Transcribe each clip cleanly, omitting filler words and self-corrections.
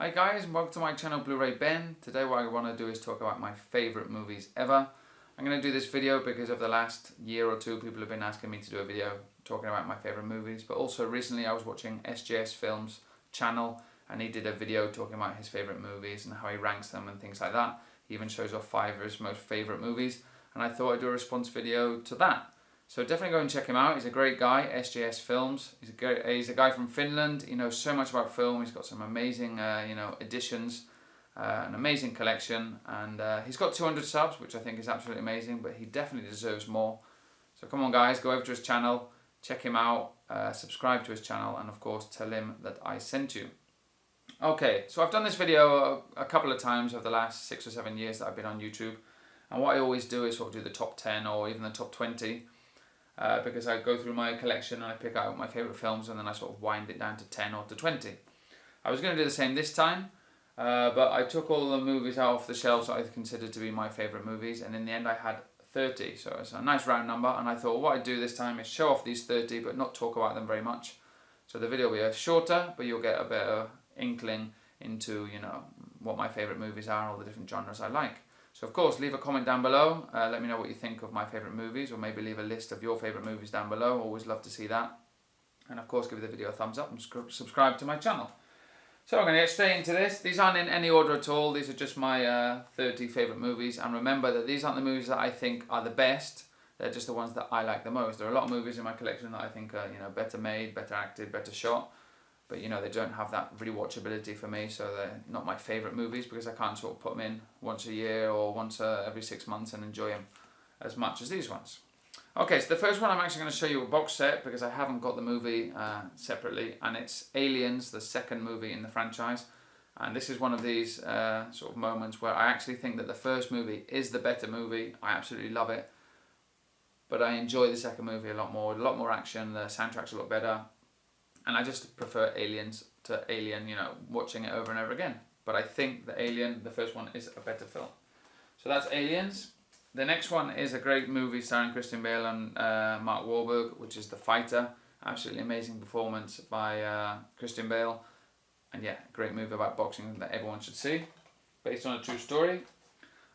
Hi guys, and welcome to my channel Blu-ray Ben. Today what I want to do is talk about my favourite movies ever. I'm going to do this video because of the last year or two people have been asking me to do a video talking about my favourite movies, but also recently I was watching SJSFilms channel and he did a video talking about his favourite movies and how he ranks them and things like that. He even shows off 5 of his most favourite movies, and I thought I'd do a response video to that. So definitely go and check him out. He's a great guy, SJSFilms. He's a guy from Finland. He knows so much about film. He's got some amazing, editions, an amazing collection, and he's got 200 subs, which I think is absolutely amazing. But he definitely deserves more. So come on, guys, go over to his channel, check him out, subscribe to his channel, and of course tell him that I sent you. Okay, so I've done this video a couple of times over the last 6 or 7 years that I've been on YouTube, and what I always do is sort of do the top 10 or even the top 20. Because I go through my collection and I pick out my favourite films and then I sort of wind it down to 10 or to 20. I was going to do the same this time, but I took all the movies out off the shelves that I considered to be my favourite movies, and in the end I had 30, so it's a nice round number, and I thought, well, what I'd do this time is show off these 30 but not talk about them very much. So the video will be shorter, but you'll get a better inkling into, what my favourite movies are, all the different genres I like. So of course, leave a comment down below, let me know what you think of my favourite movies, or maybe leave a list of your favourite movies down below. Always love to see that. And of course, give the video a thumbs up and subscribe to my channel. So I'm going to get straight into this. These aren't in any order at all. These are just my 30 favourite movies. And remember that these aren't the movies that I think are the best. They're just the ones that I like the most. There are a lot of movies in my collection that I think are better made, better acted, better shot. But they don't have that rewatchability for me, so they're not my favourite movies because I can't sort of put them in once a year or once every 6 months and enjoy them as much as these ones. Okay, so the first one I'm actually going to show you a box set because I haven't got the movie separately, and it's Aliens, the second movie in the franchise. And this is one of these sort of moments where I actually think that the first movie is the better movie. I absolutely love it, but I enjoy the second movie a lot more action, the soundtrack's a lot better. And I just prefer Aliens to Alien, watching it over and over again. But I think that Alien, the first one, is a better film. So that's Aliens. The next one is a great movie starring Christian Bale and Mark Wahlberg, which is The Fighter. Absolutely amazing performance by Christian Bale. And yeah, great movie about boxing that everyone should see. Based on a true story.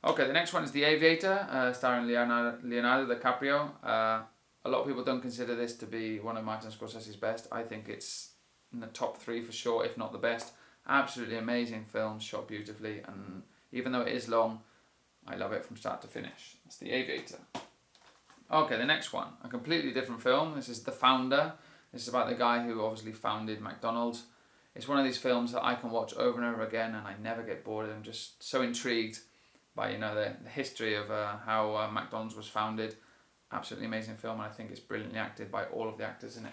Okay, the next one is The Aviator, starring Leonardo DiCaprio. A lot of people don't consider this to be one of Martin Scorsese's best. I think it's in the top 3 for sure, if not the best. Absolutely amazing film, shot beautifully, and even though it is long, I love it from start to finish. That's The Aviator. Okay, the next one, a completely different film. This is The Founder. This is about the guy who obviously founded McDonald's. It's one of these films that I can watch over and over again and I never get bored. I'm just so intrigued by the history of how McDonald's was founded. Absolutely amazing film, and I think it's brilliantly acted by all of the actors in it.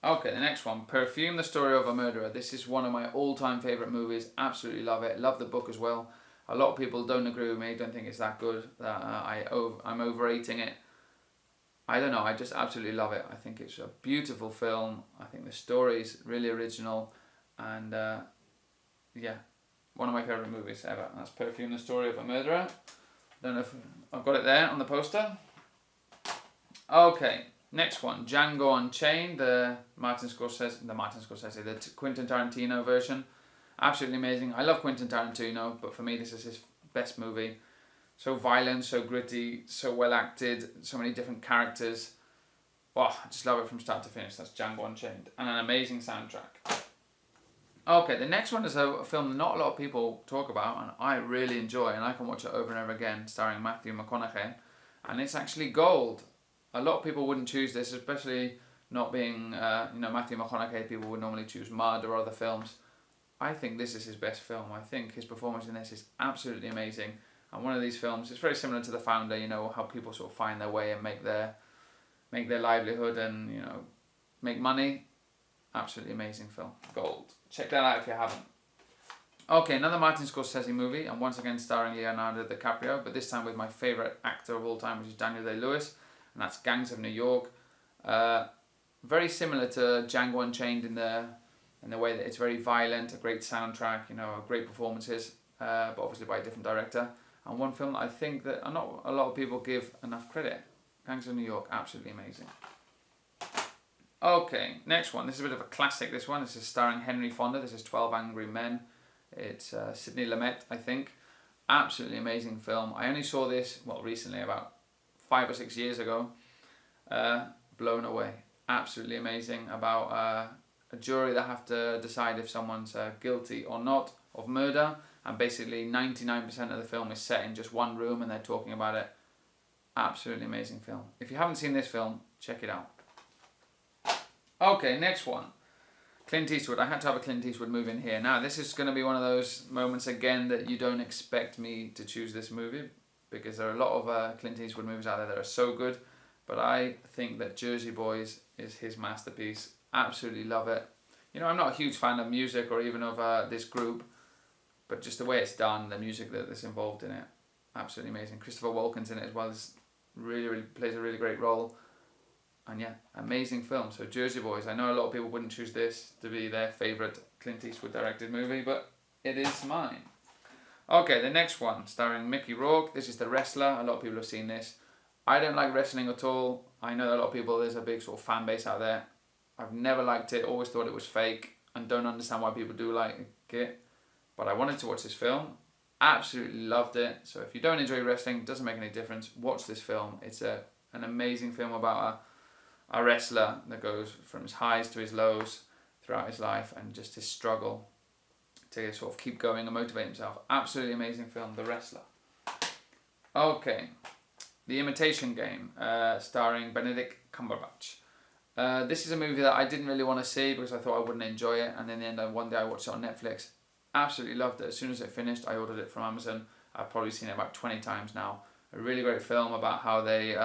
Okay, the next one, Perfume, the Story of a Murderer. This is one of my all-time favourite movies. Absolutely love it. Love the book as well. A lot of people don't agree with me, don't think it's that good, that I'm overrating it. I don't know, I just absolutely love it. I think it's a beautiful film. I think the story is really original, and yeah, one of my favourite movies ever. And that's Perfume, the Story of a Murderer. Don't know if I've got it there on the poster. Okay, next one, Django Unchained, the Quentin Tarantino version. Absolutely amazing. I love Quentin Tarantino, but for me this is his best movie. So violent, so gritty, so well acted, so many different characters. Wow, I just love it from start to finish. That's Django Unchained, and an amazing soundtrack. Okay, the next one is a film that not a lot of people talk about, and I really enjoy, and I can watch it over and over again, starring Matthew McConaughey, and it's actually gold. A lot of people wouldn't choose this, especially not being, Matthew McConaughey. People would normally choose Mud or other films. I think this is his best film. I think his performance in this is absolutely amazing, and one of these films, it's very similar to The Founder, how people sort of find their way and make their livelihood and, make money. Absolutely amazing film. Gold. Check that out if you haven't. Okay, another Martin Scorsese movie, and once again starring Leonardo DiCaprio, but this time with my favourite actor of all time, which is Daniel Day-Lewis, and that's Gangs of New York. Very similar to Django Unchained in the way that it's very violent, a great soundtrack, great performances, but obviously by a different director. And one film that I think that not a lot of people give enough credit. Gangs of New York, absolutely amazing. Okay, next one. This is a bit of a classic, this one. This is starring Henry Fonda. This is 12 Angry Men. It's Sidney Lumet, I think. Absolutely amazing film. I only saw this, well, recently, about 5 or 6 years ago. Blown away. Absolutely amazing. About a jury that have to decide if someone's guilty or not of murder. And basically 99% of the film is set in just one room and they're talking about it. Absolutely amazing film. If you haven't seen this film, check it out. Okay, next one. Clint Eastwood. I had to have a Clint Eastwood movie in here. Now, this is going to be one of those moments again that you don't expect me to choose this movie, because there are a lot of Clint Eastwood movies out there that are so good, but I think that Jersey Boys is his masterpiece. Absolutely love it. You know, I'm not a huge fan of music or even of this group, but just the way it's done, the music that's involved in it, absolutely amazing. Christopher Walken's in it as well. Really plays a really great role. And yeah, amazing film. So Jersey Boys, I know a lot of people wouldn't choose this to be their favourite Clint Eastwood directed movie, but it is mine. Okay, the next one, starring Mickey Rourke. This is The Wrestler. A lot of people have seen this. I don't like wrestling at all. I know that a lot of people, there's a big sort of fan base out there. I've never liked it, always thought it was fake, and don't understand why people do like it. But I wanted to watch this film. Absolutely loved it. So if you don't enjoy wrestling, it doesn't make any difference. Watch this film. It's an amazing film about a wrestler that goes from his highs to his lows throughout his life and just his struggle to sort of keep going and motivate himself. Absolutely amazing film, The Wrestler. Okay, The Imitation Game, starring Benedict Cumberbatch. This is a movie that I didn't really want to see because I thought I wouldn't enjoy it, and in the end, one day I watched it on Netflix. Absolutely loved it. As soon as it finished, I ordered it from Amazon. I've probably seen it about 20 times now. A really great film about how they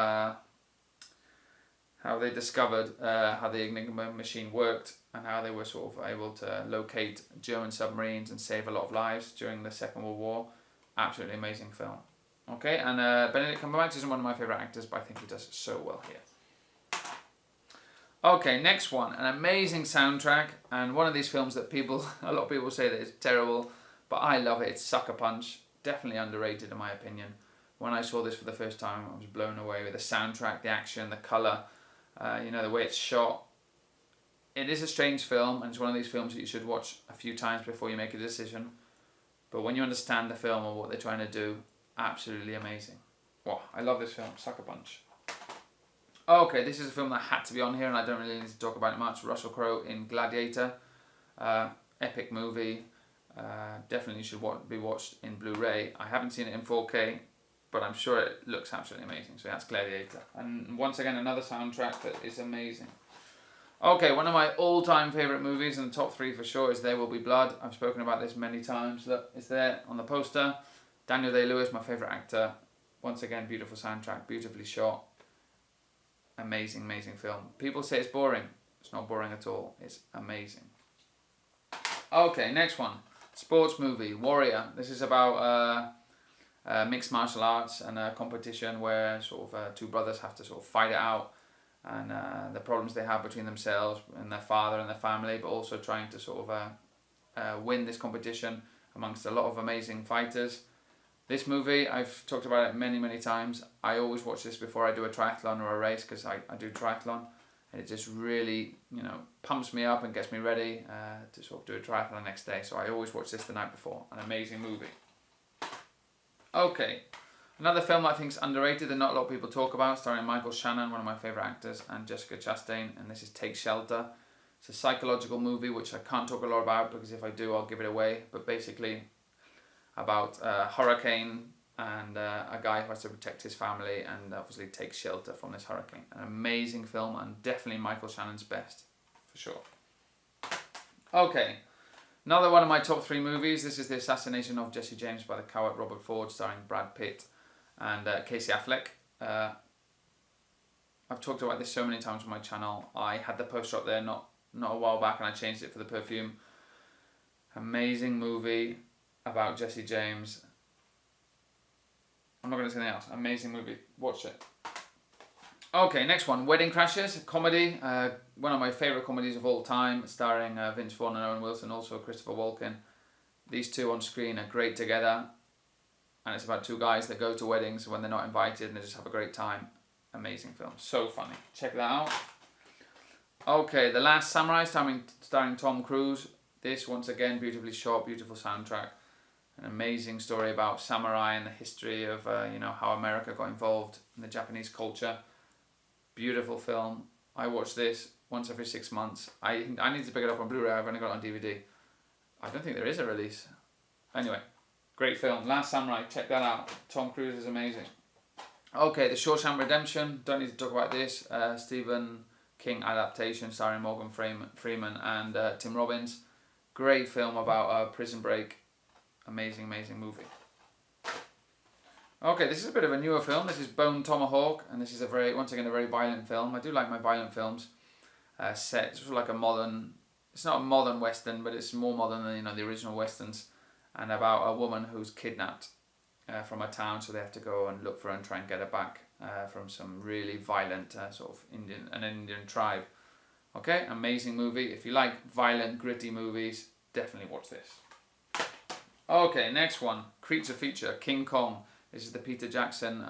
discovered how the Enigma machine worked and how they were sort of able to locate German submarines and save a lot of lives during the Second World War. Absolutely amazing film. Okay, and Benedict Cumberbatch isn't one of my favourite actors, but I think he does it so well here. Okay, next one, an amazing soundtrack, and one of these films that a lot of people say that it's terrible, but I love it. It's Sucker Punch. Definitely underrated in my opinion. When I saw this for the first time, I was blown away with the soundtrack, the action, the colour, the way it's shot. It is a strange film, and it's one of these films that you should watch a few times before you make a decision. But when you understand the film and what they're trying to do, absolutely amazing. Wow, I love this film, Sucker Punch. Okay, this is a film that had to be on here, and I don't really need to talk about it much. Russell Crowe in Gladiator. Epic movie. Definitely should be watched in Blu-ray. I haven't seen it in 4K, but I'm sure it looks absolutely amazing. So that's Gladiator. And once again, another soundtrack that is amazing. Okay, one of my all-time favourite movies, and the top 3 for sure, is There Will Be Blood. I've spoken about this many times. Look, it's there on the poster. Daniel Day-Lewis, my favourite actor. Once again, beautiful soundtrack, beautifully shot. Amazing, amazing film. People say it's boring. It's not boring at all. It's amazing. Okay, next one. Sports movie, Warrior. This is about mixed martial arts and a competition where sort of two brothers have to sort of fight it out, and the problems they have between themselves and their father and their family, but also trying to sort of win this competition amongst a lot of amazing fighters. This movie, I've talked about it many, many times. I always watch this before I do a triathlon or a race, because I do triathlon, and it just really, pumps me up and gets me ready to sort of do a triathlon the next day. So I always watch this the night before. An amazing movie. Okay, another film I think is underrated and not a lot of people talk about, starring Michael Shannon, one of my favourite actors, and Jessica Chastain, and this is Take Shelter. It's a psychological movie which I can't talk a lot about, because if I do I'll give it away, but basically about a hurricane and a guy who has to protect his family and obviously take shelter from this hurricane. An amazing film, and definitely Michael Shannon's best, for sure. Okay, another one of my top 3 movies. This is The Assassination of Jesse James by the Coward Robert Ford, starring Brad Pitt and Casey Affleck. I've talked about this so many times on my channel. I had the poster up there not a while back, and I changed it for the perfume. Amazing movie about Jesse James. I'm not going to say anything else. Amazing movie. Watch it. Okay, next one. Wedding Crashers, a comedy. One of my favourite comedies of all time, starring Vince Vaughn and Owen Wilson, also Christopher Walken. These two on screen are great together. And it's about two guys that go to weddings when they're not invited and they just have a great time. Amazing film. So funny. Check that out. Okay, The Last Samurai, starring Tom Cruise. This, once again, beautifully shot, beautiful soundtrack. An amazing story about samurai and the history of how America got involved in the Japanese culture. Beautiful film. I watch this once every 6 months. I need to pick it up on Blu-ray. I've only got it on DVD. I don't think there is a release. Anyway, great film. Last Samurai, check that out. Tom Cruise is amazing. Okay, The Shawshank Redemption. Don't need to talk about this. Stephen King adaptation starring Morgan Freeman and Tim Robbins. Great film about a prison break. Amazing, amazing movie. Okay, this is a bit of a newer film. This is Bone Tomahawk, and this is once again a very violent film. I do like my violent films. Set sort of like a modern. It's not a modern western, but it's more modern than the original westerns, and about a woman who's kidnapped from a town, so they have to go and look for her and try and get her back from some really violent sort of Indian tribe. Okay, amazing movie. If you like violent, gritty movies, definitely watch this. Okay, next one, creature feature, King Kong. This is the Peter Jackson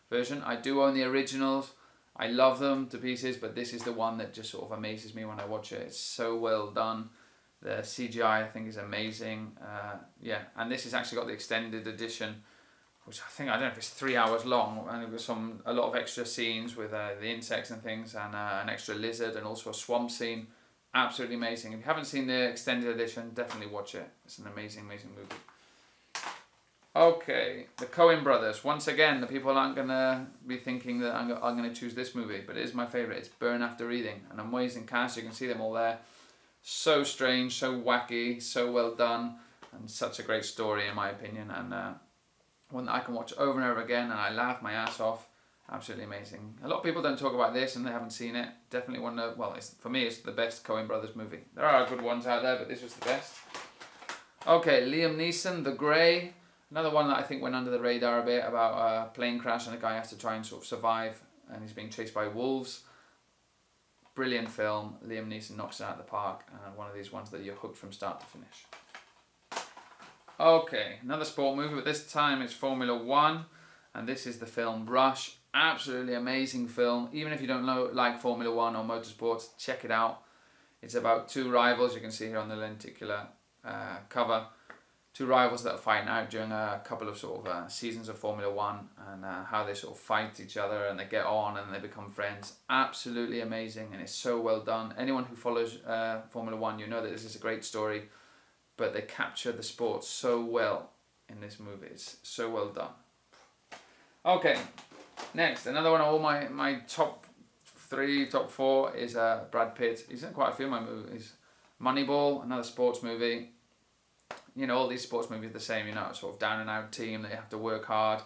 version. I do own the originals. I love them to pieces, but this is the one that just sort of amazes me when I watch it. It's so well done. The CGI, I think, is amazing. Yeah, and this has actually got the extended edition, which I don't know if it's 3 hours long, and it was a lot of extra scenes with the insects and things, and an extra lizard, and also a swamp scene. Absolutely amazing. If you haven't seen the extended edition, definitely watch it. It's an amazing, amazing movie. Okay, the Coen brothers. Once again, the people aren't going to be thinking that I'm going to choose this movie, but it is my favourite. It's Burn After Reading. An amazing cast. You can see them all there. So strange, so wacky, so well done, and such a great story in my opinion, and one that I can watch over and over again, and I laugh my ass off. Absolutely amazing. A lot of people don't talk about this and they haven't seen it. Definitely one of, for me, it's the best Coen brothers movie. There are good ones out there, but this was the best. Okay, Liam Neeson, The Grey. Another one that I think went under the radar a bit, about a plane crash and a guy has to try and sort of survive, and he's being chased by wolves. Brilliant film. Liam Neeson knocks it out of the park, and one of these ones that you're hooked from start to finish. Okay, another sport movie, but this time it's Formula One, and this is the film Rush. Absolutely amazing film. Even if you don't like Formula One or motorsports, check it out. It's about two rivals, you can see here on the lenticular cover. Two rivals that are fighting out during a couple of sort of seasons of Formula One, and how they sort of fight each other and they get on and they become friends. Absolutely amazing, and it's so well done. Anyone who follows Formula One, you know that this is a great story, but they capture the sport so well in this movie. It's so well done. Okay, next, another one of all my top 3, top 4 is Brad Pitt. He's in quite a few of my movies. Moneyball, another sports movie. You know, all these sports movies are the same, sort of down and out team that you have to work hard,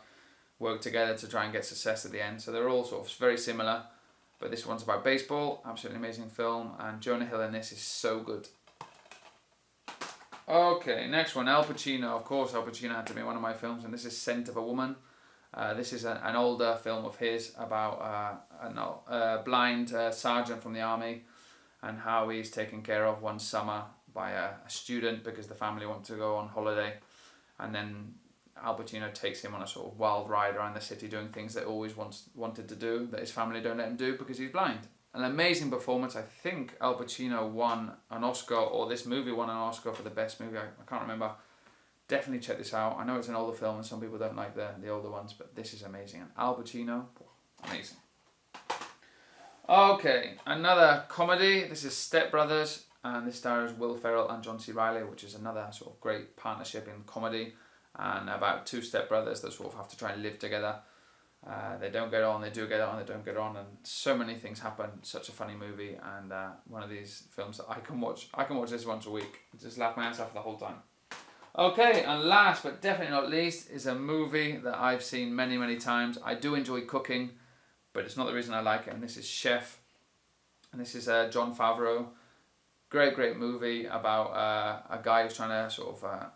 work together to try and get success at the end. So they're all sort of very similar, but this one's about baseball. Absolutely amazing film, and Jonah Hill in this is so good. Okay, next one, Al Pacino. Of course, Al Pacino had to be one of my films, and this is Scent of a Woman. This is an older film of his about a blind sergeant from the army, and how he's taken care of one summer by a student because the family want to go on holiday, and then Al Pacino takes him on a sort of wild ride around the city doing things that he always wanted to do that his family don't let him do because he's blind. An amazing performance. I think Al Pacino won an Oscar, or this movie won an Oscar for the best movie. I can't remember. Definitely check this out. I know it's an older film and some people don't like the older ones, but this is amazing. And Al Pacino, amazing. Okay, another comedy. This is Step Brothers, and this stars Will Ferrell and John C. Reilly, which is another sort of great partnership in comedy, and about two stepbrothers that sort of have to try and live together. They don't get on, they do get on, they don't get on, and so many things happen. Such a funny movie, and one of these films that I can watch. I can watch this once a week. Just laugh my ass off the whole time. Okay, and last but definitely not least is a movie that I've seen many, many times. I do enjoy cooking, but it's not the reason I like it, and this is Chef. And this is Jon Favreau. Great movie about a guy who's trying to sort of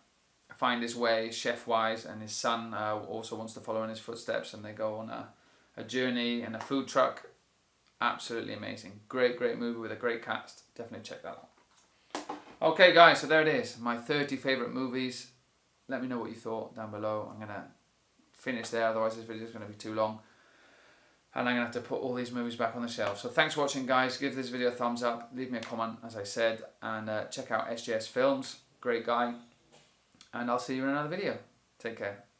find his way chef-wise, and his son also wants to follow in his footsteps, and they go on a journey in a food truck. Absolutely amazing. Great movie with a great cast. Definitely check that out. Okay guys, so there it is. My 30 favourite movies. Let me know what you thought down below. I'm going to finish there, otherwise this video is going to be too long. and I'm going to have to put all these movies back on the shelf. So thanks for watching, guys. Give this video a thumbs up, leave me a comment, as I said, and check out SJSFilms, great guy, and I'll see you in another video. Take care.